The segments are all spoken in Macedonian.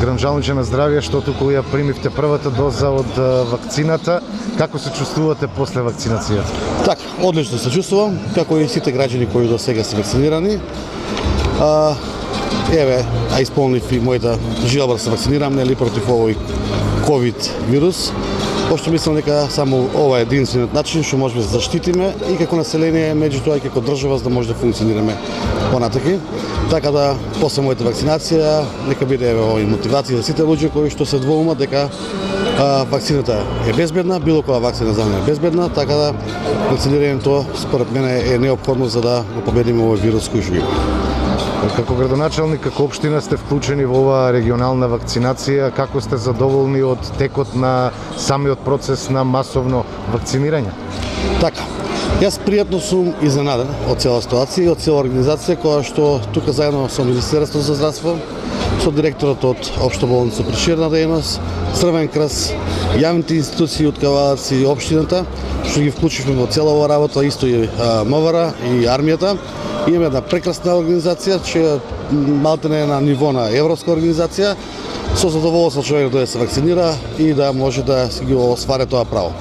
грмжалниче на здравје, што кога ја примивте првата доза од вакцината, како се чувствувате после вакцинацијата? Така, одлично се чувствувам, како и сите граѓани кои до сега се вакцинирани. Исполнив и мојата желба да се вакцинирам, нели, против овој ковид вирус. Пошто мислам дека само ова е единствениот начин што можеме да се заштитиме и како население, меѓутоа и како држава, за да може да функционираме понатаки. Така да, после мојата вакцинација, нека биде и мотивација за сите луѓе кои што се двоумат дека вакцината е безбедна, било која вакцина за мене е безбедна, така да вакцинирањето според мене е неопходно за да го победиме овој вирус кој што има. Како градоначалник, како општина сте вклучени во оваа регионална вакцинација, како сте задоволни од текот на самиот процес на масовно вакцинирање? Така, јас пријатно сум изненаден од цела ситуација и од цела организација која што тука заедно со Министерството за здравство, со директорот од Општа болница Проширна дејност, Црвен крст, јавните институции од Кавалац и општината, што ги вклучивме во цела оваа работа, исто и МВР и армијата. Имаме една прекрасна организација, че малтене е на ниво на европска организација. Со задоволство човек да се вакцинира и да може да ги оствари тоа право.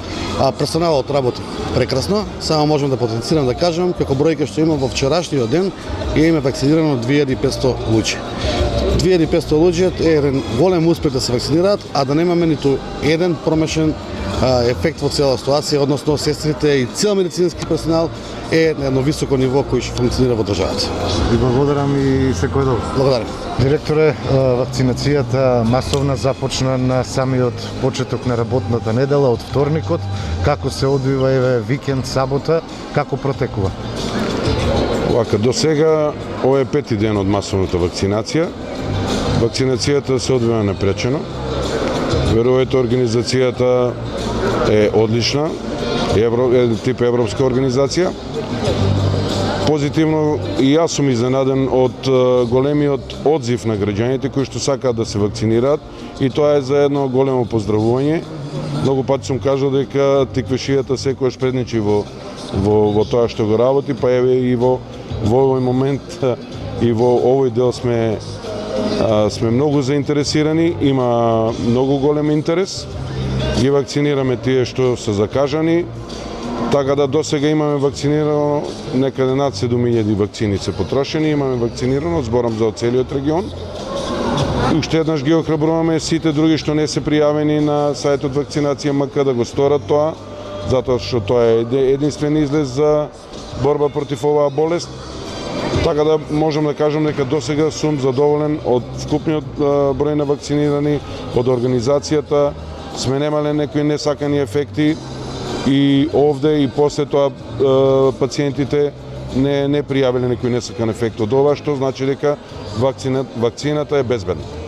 Персоналот работи прекрасно, само можам да потенцирам да кажам како бројка што има во вчерашниот ден имаме вакцинирано 2500 луѓе. 2500 луѓе е еден голем успех да се вакцинираат, а да немаме ниту еден промешен ефект во цела ситуација, односно сестрите и цел медицински персонал е на едно високо ниво кој што функционира во државата. Ви благодарам и секој добро. Благодарам. Директоре, вакцинацијата масовна започна на самиот почеток на работната недела од вторникот. Како се одвива викенд, сабота, како протекува? Вака, до сега ова е пети ден од масовната вакцинација. Вакцинацијата се одвива напречено. Верувајте, организацијата е одлична, тип европска организација. Позитивно и јас сум изненаден од големиот одзив на граѓаните кои што сакаат да се вакцинираат и тоа е за едно големо поздравување. Многу пати сум кажал дека тиквешијата секојаш предничи во тоа што го работи, па еве и во овој момент и во овој дел сме многу заинтересирани, има многу голем интерес. Ги вакцинираме тие што се закажани, така да досега имаме вакцинирано некаде над 7000 вакцини се потрошени, имаме вакцинирано, зборам за целиот регион. И уште еднаш ги охрабруваме сите други што не се пријавени на сајтот Вакцинација МК да го сторат тоа, затоа што тоа е единствен излез за борба против оваа болест. Така да можам да кажам дека досега сум задоволен од вкупниот број на вакцинирани, од организацијата, сме немале некои несакани ефекти и овде и после тоа пациентите не пријавиле некој несакан ефект од ова, што значи дека вакцината е безбедна.